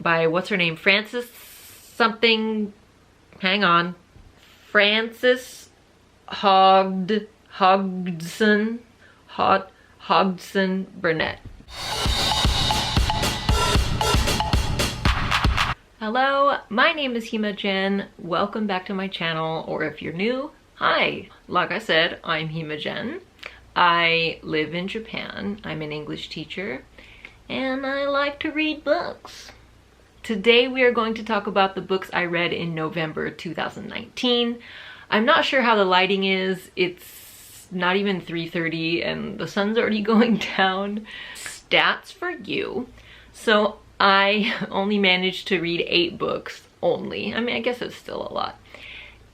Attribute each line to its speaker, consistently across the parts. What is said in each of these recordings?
Speaker 1: by, what's her name? Frances something, hang on. Frances Hodgson Burnett. Hello, my name is Met Jen. Welcome back to my channel, or if you're new, hi. Like I said, I'm Met Jen. I live in Japan. I'm an English teacher and I like to read books. Today we are going to talk about the books I read in November 2019. I'm not sure how the lighting is. It's not even 3:30 and the sun's already going down. Stats for you. So I only managed to read 8 books only. I mean, I guess it's still a lot.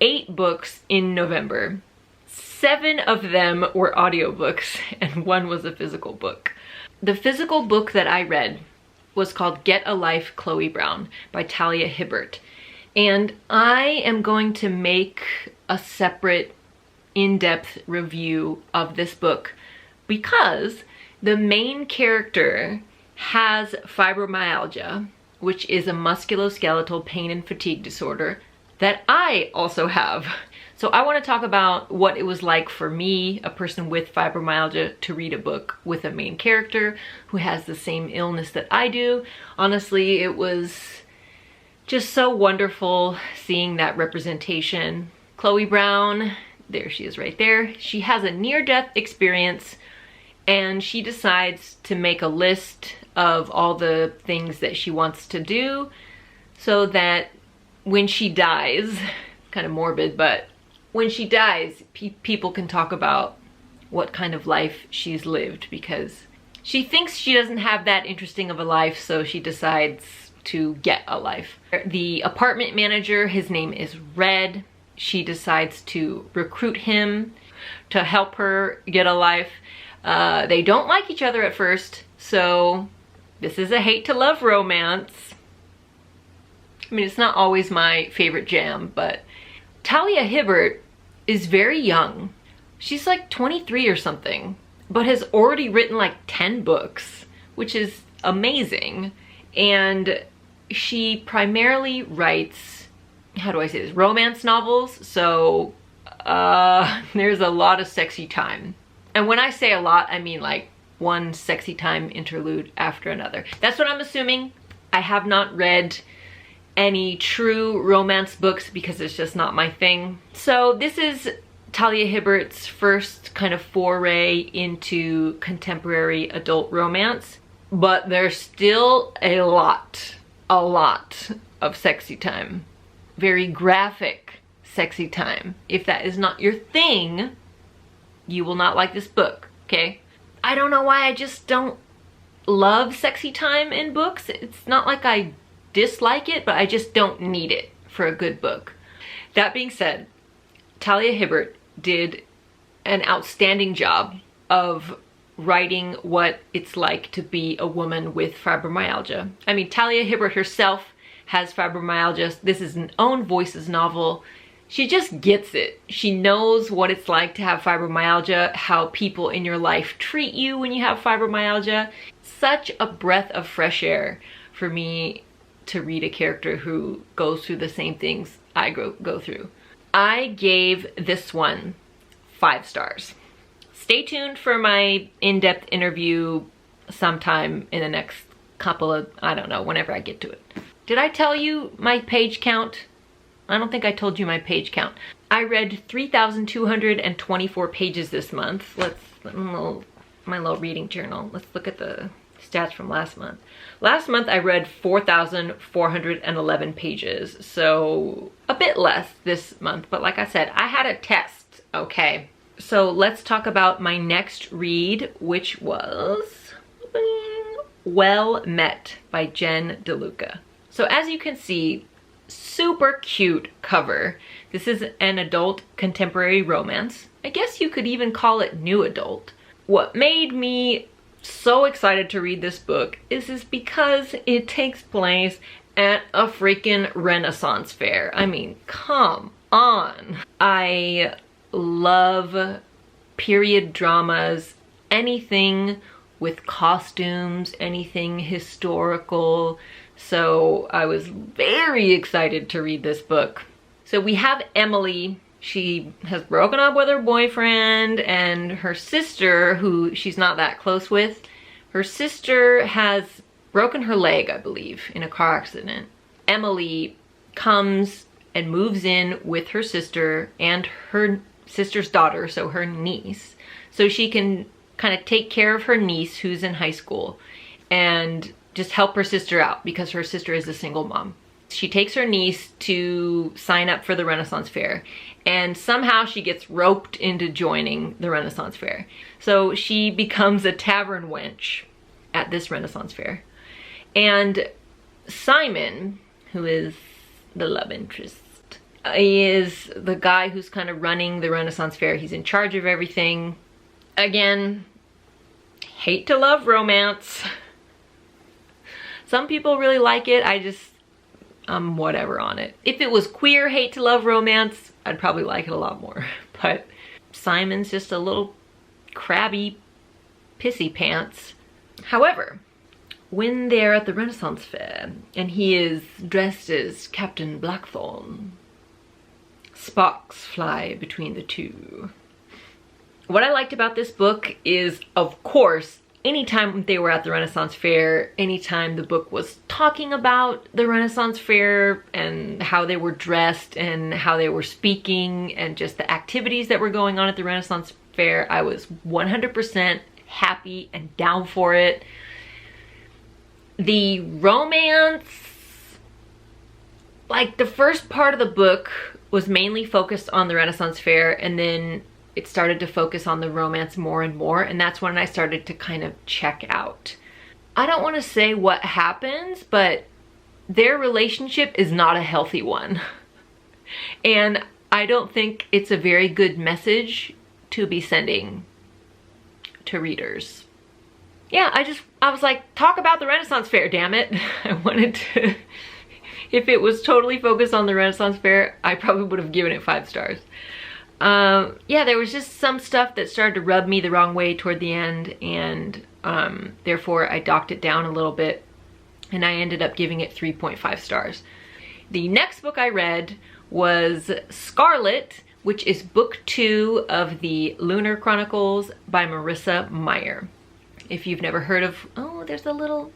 Speaker 1: 8 books in November. 7 of them were audiobooks and 1 was a physical book. The physical book that I read was called Get a Life, Chloe Brown by Talia Hibbert. And I am going to make a separate in-depth review of this book because the main character has fibromyalgia, which is a musculoskeletal pain and fatigue disorder that I also have. So I want to talk about what it was like for me, a person with fibromyalgia, to read a book with a main character who has the same illness that I do. Honestly, it was just so wonderful seeing that representation. Chloe Brown, there she is right there. She has a near-death experience and she decides to make a list of all the things that she wants to do so that when she dies, kind of morbid, but when she dies, people can talk about what kind of life she's lived, because she thinks she doesn't have that interesting of a life, so she decides to get a life. The apartment manager, his name is Red. She decides to recruit him to help her get a life. They don't like each other at first, so this is a hate to love romance. I mean, it's not always my favorite jam, but Talia Hibbert is very young. She's like 23 or something, but has already written like 10 books, which is amazing. And she primarily writes, how do I say this, romance novels. So there's a lot of sexy time. And when I say a lot, I mean like one sexy time interlude after another. That's what I'm assuming. I have not read any true romance books because it's just not my thing. So this is Talia Hibbert's first kind of foray into contemporary adult romance, but there's still a lot of sexy time. Very graphic sexy time. If that is not your thing, you will not like this book, okay? I don't know why, I just don't love sexy time in books. It's not like I dislike it, but I just don't need it for a good book. That being said, Talia Hibbert did an outstanding job of writing what it's like to be a woman with fibromyalgia. I mean, Talia Hibbert herself has fibromyalgia. This is an own voices novel. She just gets it. She knows what it's like to have fibromyalgia, how people in your life treat you when you have fibromyalgia. Such a breath of fresh air for me to read a character who goes through the same things I go through. I gave this one 5 stars. Stay tuned for my in-depth interview sometime in the next couple of, I don't know, whenever I get to it. Did I tell you my page count? I don't think I told you my page count. I read 3,224 pages this month. My little reading journal. Let's look at the stats from last month. Last month I read 4,411 pages, so a bit less this month, but like I said, I had a test, okay? So let's talk about my next read, which was Well Met by Jen DeLuca. So as you can see, super cute cover. This is an adult contemporary romance. I guess you could even call it new adult. What made me so excited to read this book is because it takes place at a freaking Renaissance fair. I mean, come on. I love period dramas, anything with costumes, anything historical, So I was very excited to read this book. So we have Emily. She has broken up with her boyfriend, and her sister, who she's not that close with, her sister has broken her leg, I believe, in a car accident. Emily comes and moves in with her sister and her sister's daughter, so her niece, so she can kind of take care of her niece who's in high school and just help her sister out because her sister is a single mom. She takes her niece to sign up for the Renaissance Fair, and somehow she gets roped into joining the Renaissance Fair. So she becomes a tavern wench at this Renaissance Fair. And Simon, who is the love interest, is the guy who's kind of running the Renaissance Fair. He's in charge of everything. Again, hate to love romance. Some people really like it. I'm whatever on it. If it was queer hate to love romance, I'd probably like it a lot more. But Simon's just a little crabby pissy pants. However, when they're at the Renaissance Fair and he is dressed as Captain Blackthorn, sparks fly between the two. What I liked about this book is, of course, anytime they were at the Renaissance Fair, anytime the book was talking about the Renaissance Fair and how they were dressed and how they were speaking and just the activities that were going on at the Renaissance Fair, I was 100% happy and down for it. The romance, like the first part of the book was mainly focused on the Renaissance Fair, and then it started to focus on the romance more and more, and that's when I started to kind of check out. I don't want to say what happens, but their relationship is not a healthy one. And I don't think it's a very good message to be sending to readers. Yeah, I was like, talk about the Renaissance Fair, damn it. I wanted to, if it was totally focused on the Renaissance Fair, I probably would have given it 5 stars. Yeah, there was just some stuff that started to rub me the wrong way toward the end, and therefore I docked it down a little bit, and I ended up giving it 3.5 stars. The next book I read was Scarlet, which is book 2 of the Lunar Chronicles by Marissa Meyer. If you've never heard of, oh, there's a little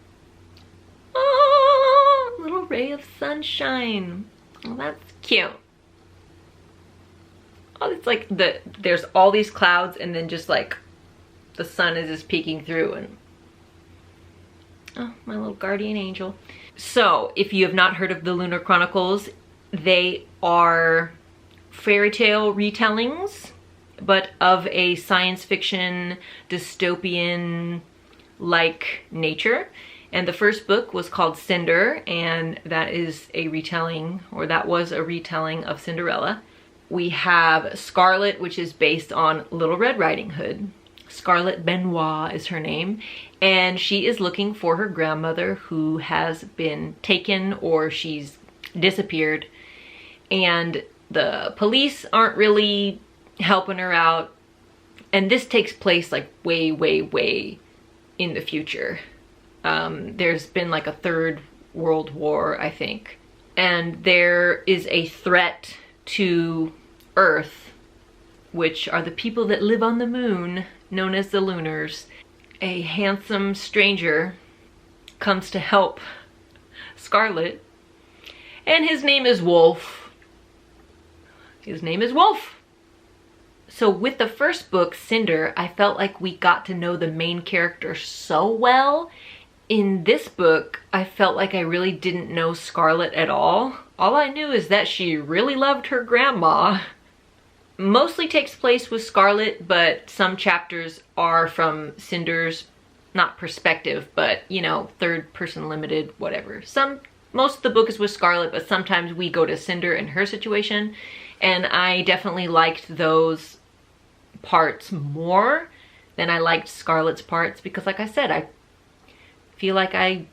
Speaker 1: ray of sunshine. Well, that's cute. Oh, it's like there's all these clouds, and then just like the sun is just peeking through, and oh, my little guardian angel. So if you have not heard of the Lunar Chronicles, they are fairy tale retellings, but of a science fiction dystopian like nature. And the first book was called Cinder, and that is a retelling, or that was a retelling of Cinderella. We have Scarlet, which is based on Little Red Riding Hood. Scarlet Benoit is her name, and she is looking for her grandmother who has been taken, or she's disappeared, and the police aren't really helping her out. And this takes place like way, way, way in the future. There's been like a 3rd World War, I think, and there is a threat to Earth, which are the people that live on the moon, known as the Lunars. A handsome stranger comes to help Scarlet, and his name is Wolf. His name is Wolf. So with the first book, Cinder, I felt like we got to know the main character so well. In this book, I felt like I really didn't know Scarlet at all. All I knew is that she really loved her grandma. Mostly takes place with Scarlet, but some chapters are from Cinder's, not perspective, but you know, 3rd person limited, whatever. Most of the book is with Scarlet, but sometimes we go to Cinder and her situation, and I definitely liked those parts more than I liked Scarlet's parts, because like I said, I feel like I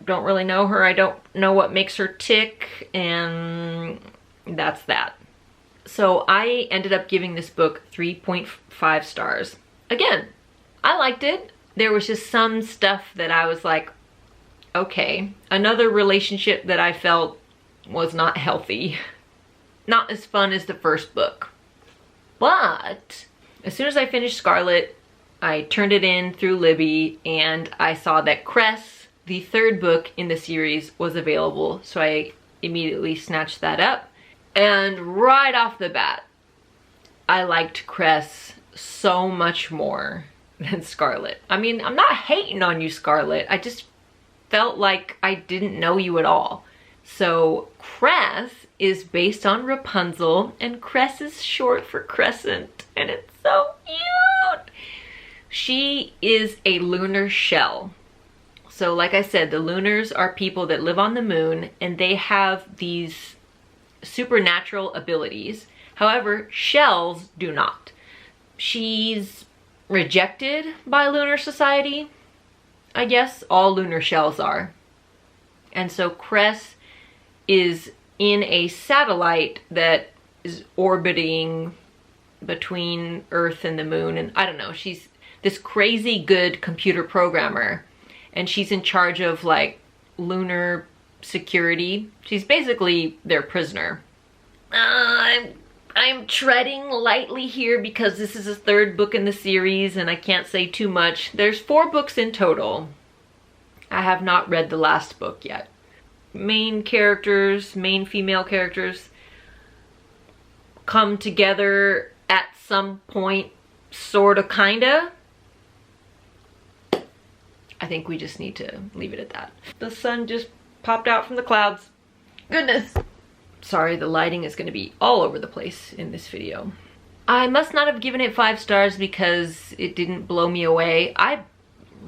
Speaker 1: don't really know her. I don't know what makes her tick, and that's that. So I ended up giving this book 3.5 stars. Again, I liked it. There was just some stuff that I was like, Okay, another relationship that I felt was not healthy. Not as fun as the first book. But as soon as I finished Scarlet, I turned it in through Libby and I saw that Cress, the third book in the series, was available. So I immediately snatched that up. And right off the bat, I liked Cress so much more than Scarlet. I mean, I'm not hating on you, Scarlet. I just felt like I didn't know you at all. So Cress is based on Rapunzel, and Cress is short for Crescent, and it's so cute. She is a lunar shell. So like I said, the lunars are people that live on the moon, and they have these supernatural abilities. However, shells do not. She's rejected by lunar society. I guess all lunar shells are. And so Cress is in a satellite that is orbiting between Earth and the moon. And I don't know, she's this crazy good computer programmer. And she's in charge of like lunar security. She's basically their prisoner. I'm treading lightly here because this is the third book in the series and I can't say too much. There's 4 books in total. I have not read the last book yet. Main female characters come together at some point, sorta, kinda. I think we just need to leave it at that. The sun just popped out from the clouds. Goodness. Sorry, the lighting is going to be all over the place in this video. I must not have given it 5 stars because it didn't blow me away. I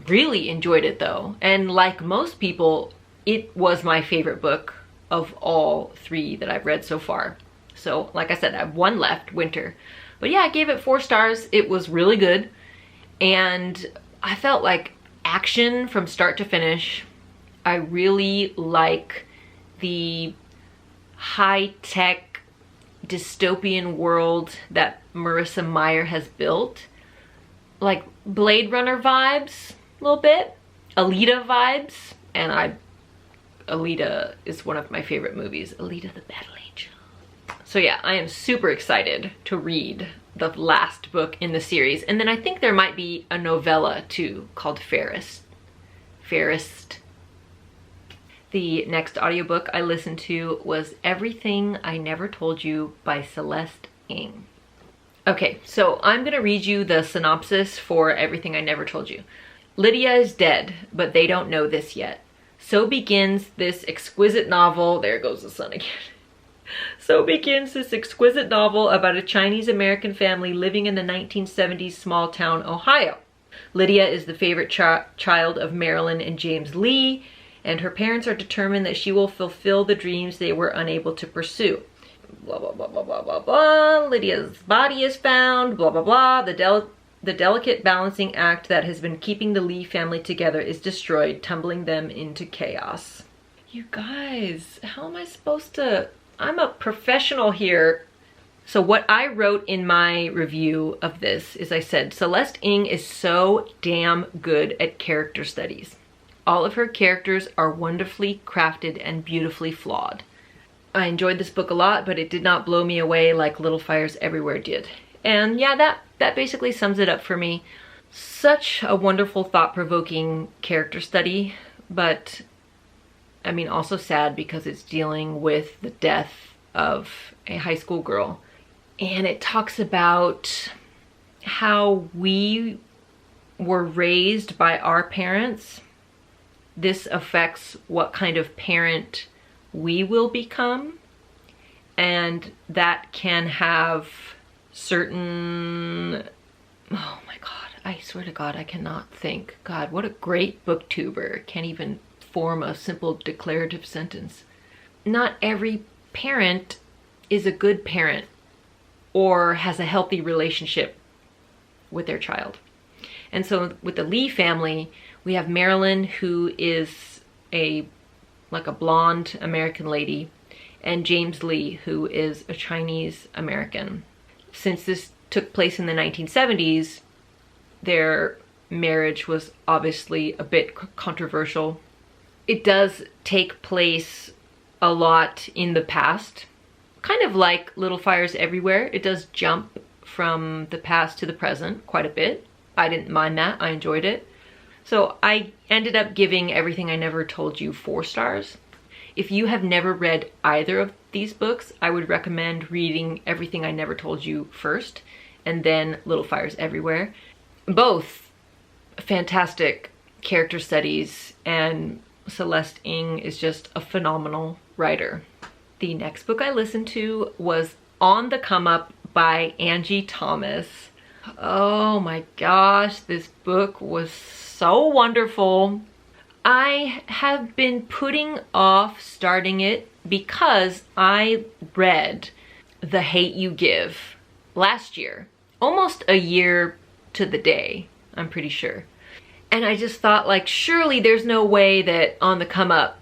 Speaker 1: really enjoyed it though. And like most people, it was my favorite book of all 3 that I've read so far. So like I said, I have 1 left, Winter. But yeah, I gave it 4 stars. It was really good. And I felt like action from start to finish. I really like the high-tech dystopian world that Marissa Meyer has built. Like Blade Runner vibes, a little bit. Alita vibes. And Alita is one of my favorite movies. Alita the Battle Angel. So yeah, I am super excited to read the last book in the series. And then I think there might be a novella too called Fairest. The next audiobook I listened to was Everything I Never Told You by Celeste Ng. Okay, so I'm gonna read you the synopsis for Everything I Never Told You. Lydia is dead, but they don't know this yet. So begins this exquisite novel. There goes the sun again. So begins this exquisite novel about a Chinese-American family living in the 1970s small town, Ohio. Lydia is the favorite child of Marilyn and James Lee, and her parents are determined that she will fulfill the dreams they were unable to pursue. Blah, blah, blah, blah, blah, blah, blah. Lydia's body is found, blah, blah, blah. The delicate balancing act that has been keeping the Lee family together is destroyed, tumbling them into chaos. You guys, how am I supposed to... I'm a professional here. So what I wrote in my review of this is I said, Celeste Ng is so damn good at character studies. All of her characters are wonderfully crafted and beautifully flawed. I enjoyed this book a lot, but it did not blow me away like Little Fires Everywhere did. And yeah, that basically sums it up for me. Such a wonderful, thought-provoking character study, but I mean also sad because it's dealing with the death of a high school girl. And it talks about how we were raised by our parents. This affects what kind of parent we will become, and that can have certain... Oh my god, I swear to god I cannot think. God, what a great booktuber. Can't even form a simple declarative sentence. Not every parent is a good parent or has a healthy relationship with their child. And so with the Lee family, we have Marilyn, who is like a blonde American lady, and James Lee, who is a Chinese American. Since this took place in the 1970s, their marriage was obviously a bit controversial. It does take place a lot in the past, kind of like Little Fires Everywhere. It does jump from the past to the present quite a bit. I didn't mind that. I enjoyed it. So I ended up giving Everything I Never Told You 4 stars. If you have never read either of these books, I would recommend reading Everything I Never Told You first, and then Little Fires Everywhere. Both fantastic character studies, and Celeste Ng is just a phenomenal writer. The next book I listened to was On the Come Up by Angie Thomas. Oh my gosh, this book was so wonderful. I have been putting off starting it because I read The Hate U Give last year, almost a year to the day, I'm pretty sure. And I just thought, like, surely there's no way that On the Come Up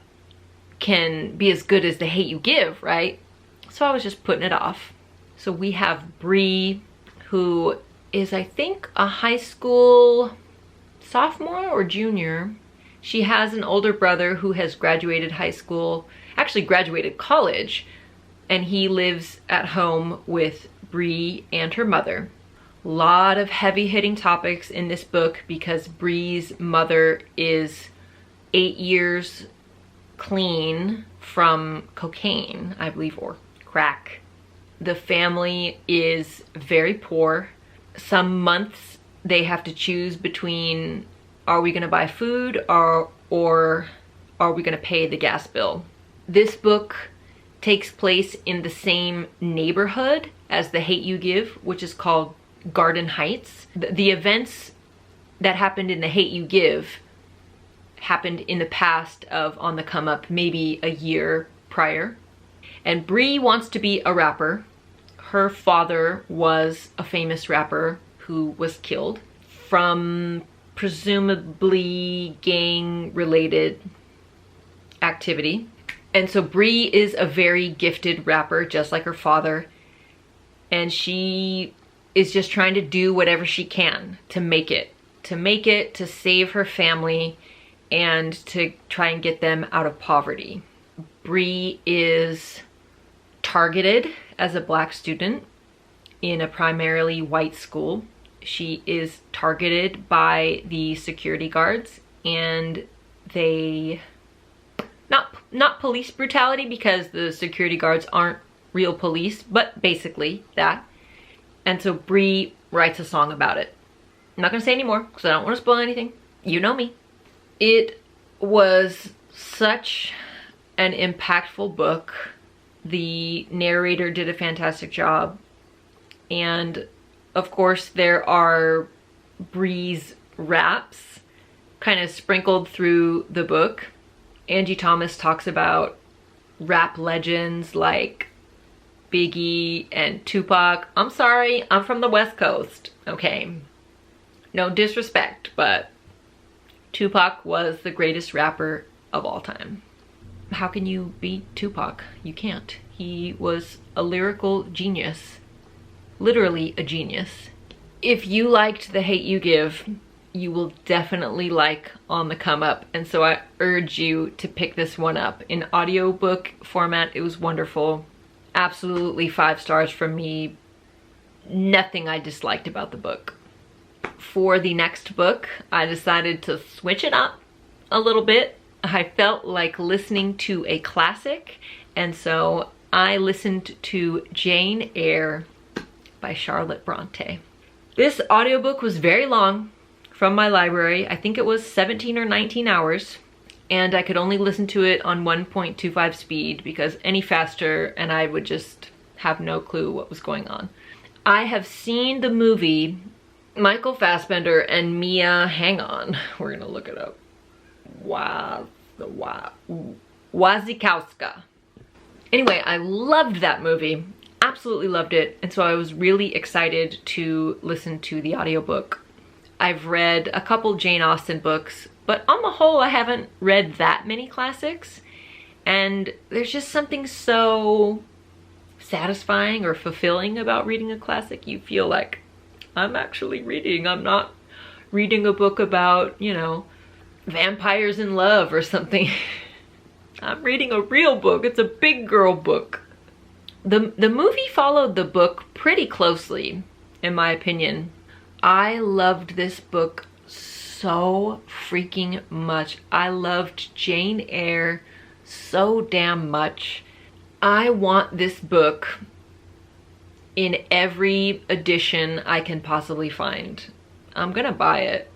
Speaker 1: can be as good as The Hate U Give, right? So I was just putting it off. So we have Bree, who is, I think, a high school sophomore or junior. She has an older brother who has graduated high school, actually graduated college, and he lives at home with Bree and her mother. A lot of heavy-hitting topics in this book because Bree's mother is 8 years clean from cocaine, I believe, or crack. The family is very poor. Some months they have to choose between, are we gonna buy food or are we gonna pay the gas bill? This book takes place in the same neighborhood as The Hate U Give, which is called Garden Heights. The events that happened in The Hate U Give happened in the past of On the Come Up, maybe a year prior. And Bree wants to be a rapper. Her father was a famous rapper who was killed from presumably gang-related activity. And so Bree is a very gifted rapper, just like her father. And she is just trying to do whatever she can to make it, to save her family, and to try and get them out of poverty. Bree is targeted as a black student in a primarily white school. She is targeted by the security guards, and they, not police brutality because the security guards aren't real police, but basically that. And so Bree writes a song about it. I'm not gonna say any more because I don't want to spoil anything. You know me. It was such an impactful book. The narrator did a fantastic job. And of course there are Bree's raps kind of sprinkled through the book. Angie Thomas talks about rap legends like Biggie and Tupac. I'm sorry, I'm from the West Coast, okay? No disrespect, but Tupac was the greatest rapper of all time. How can you beat Tupac? You can't. He was a lyrical genius. Literally a genius. If you liked The Hate U Give, you will definitely like On the Come Up, and so I urge you to pick this one up. In audiobook format, it was wonderful. Absolutely 5 stars from me. Nothing I disliked about the book. For the next book, I decided to switch it up a little bit. I felt like listening to a classic, and so I listened to Jane Eyre by Charlotte Bronte. This audiobook was very long from my library. I think it was 17 or 19 hours, and I could only listen to it on 1.25 speed because any faster and I would just have no clue what was going on. I have seen the movie. Michael Fassbender and Mia, hang on, we're gonna look it up. Wasikowska. Anyway, I loved that movie. Absolutely loved it, and so I was really excited to listen to the audiobook. I've read a couple Jane Austen books, but on the whole I haven't read that many classics, and there's just something so satisfying or fulfilling about reading a classic. You feel like I'm actually reading. I'm not reading a book about, you know, Vampires in Love or something. I'm reading a real book. It's a big girl book. The movie followed the book pretty closely, in my opinion. I loved this book so freaking much. I loved Jane Eyre so damn much. I want this book in every edition I can possibly find. I'm gonna buy it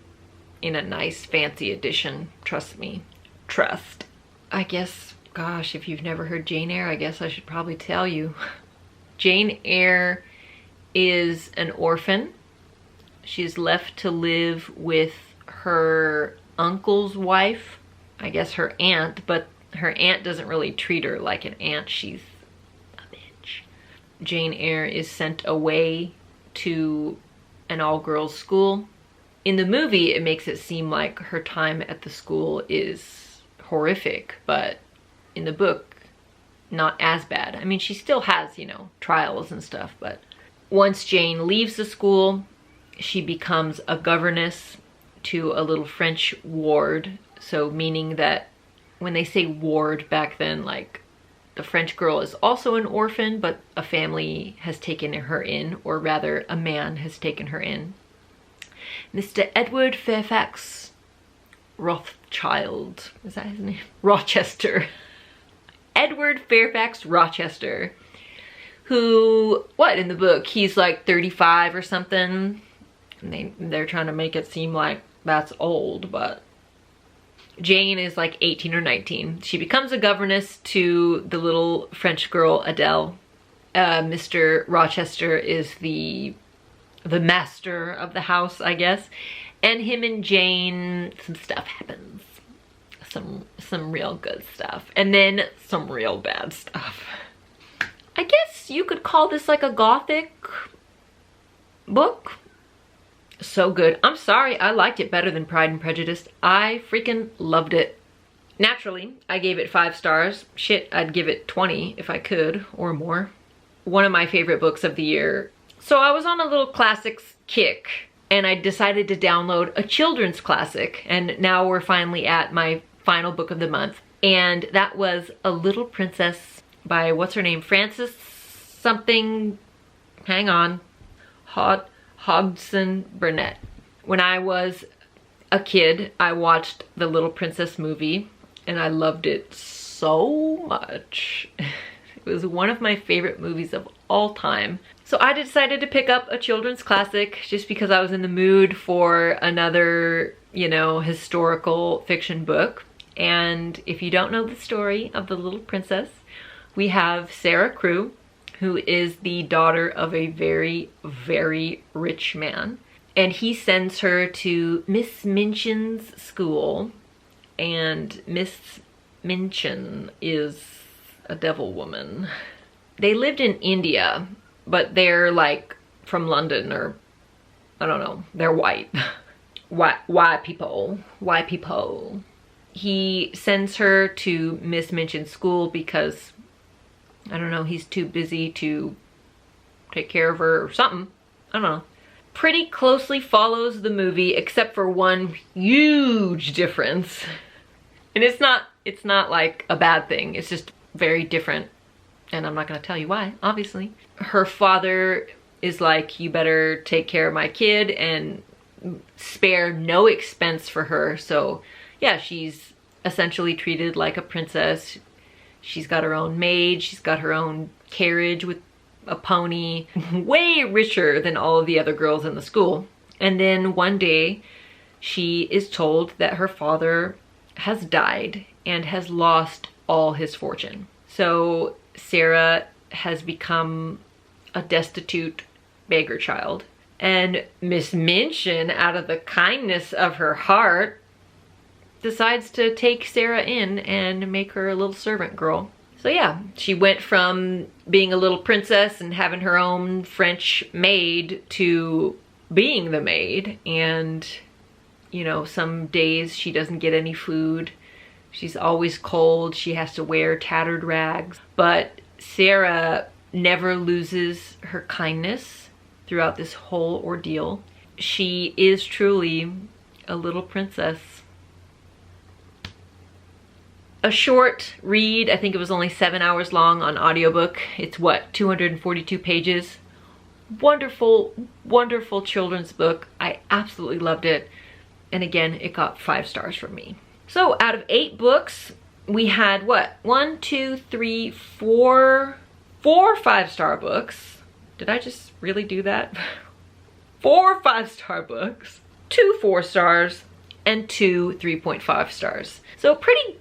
Speaker 1: in a nice fancy edition. Trust me. Trust. I guess, gosh, if you've never heard Jane Eyre, I guess I should probably tell you. Jane Eyre is an orphan. She's left to live with her uncle's wife, I guess her aunt, but her aunt doesn't really treat her like an aunt. She's a bitch. Jane Eyre is sent away to an all-girls school. In the movie, it makes it seem like her time at the school is horrific, but in the book, not as bad. I mean, she still has, you know, trials and stuff, but once Jane leaves the school, she becomes a governess to a little French ward. So meaning that when they say ward back then, like the French girl is also an orphan, but a family has taken her in, or rather a man has taken her in. Mr. Edward Fairfax Rothschild, is that his name? Rochester. Edward Fairfax Rochester, who, what, in the book, he's like 35 or something. And they're trying to make it seem like that's old, but Jane is like 18 or 19. She becomes a governess to the little French girl, Adele. Mr. Rochester is the master of the house, I guess. And him and Jane, some stuff happens. Some real good stuff. And then some real bad stuff. I guess you could call this like a gothic book. So good. I'm sorry, I liked it better than Pride and Prejudice. I freaking loved it. Naturally, I gave it 5 stars. Shit, I'd give it 20 if I could, or more. One of my favorite books of the year. So I was on a little classics kick, and I decided to download a children's classic, and now we're finally at my final book of the month, and that was A Little Princess by, what's her name, Frances something, hang on, Hodgson Burnett. When I was a kid, I watched the Little Princess movie, and I loved it so much. It was one of my favorite movies of all time. So I decided to pick up a children's classic just because I was in the mood for another, you know, historical fiction book. And if you don't know the story of the Little Princess, we have Sarah Crewe, who is the daughter of a very, very rich man. And he sends her to Miss Minchin's school. And Miss Minchin is a devil woman. They lived in India, but they're like from London, or I don't know, they're white. White people. He sends her to Miss Minchin's school because, I don't know, he's too busy to take care of her or something. I don't know. Pretty closely follows the movie except for one huge difference. And it's not like a bad thing. It's just very different. And I'm not gonna tell you why, obviously. Her father is like, you better take care of my kid and spare no expense for her. So yeah, she's essentially treated like a princess. She's got her own maid, she's got her own carriage with a pony, way richer than all of the other girls in the school. And then one day she is told that her father has died and has lost all his fortune. So Sarah has become a destitute beggar child. And Miss Minchin, out of the kindness of her heart, decides to take Sarah in and make her a little servant girl. So yeah, she went from being a little princess and having her own French maid to being the maid. And, you know, some days she doesn't get any food. She's always cold. She has to wear tattered rags. But Sarah never loses her kindness throughout this whole ordeal. She is truly a little princess. a short read. I think it was only 7 hours long on audiobook. It's what, 242 pages. Wonderful, wonderful children's book. I absolutely loved it. And again, it got 5 stars from me. So out of 8 books, we had what? 1, 2, 3, 4 5-star books. Did I just really do that? 4 5-star books, 2 4 stars, and 2 3.5 stars. So pretty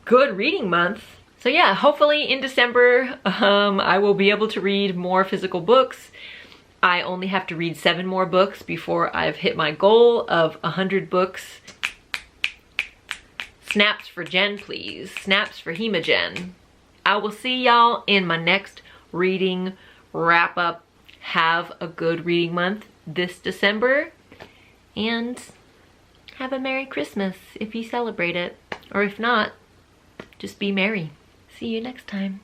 Speaker 1: good reading month. So yeah, hopefully in December, I will be able to read more physical books. I only have to read 7 more books before I've hit my goal of 100 books. Snaps for Jen, please. Snaps for Hema Jen. I will see y'all in my next reading wrap up. Have a good reading month this December. And have a Merry Christmas if you celebrate it. Or if not, just be merry. See you next time.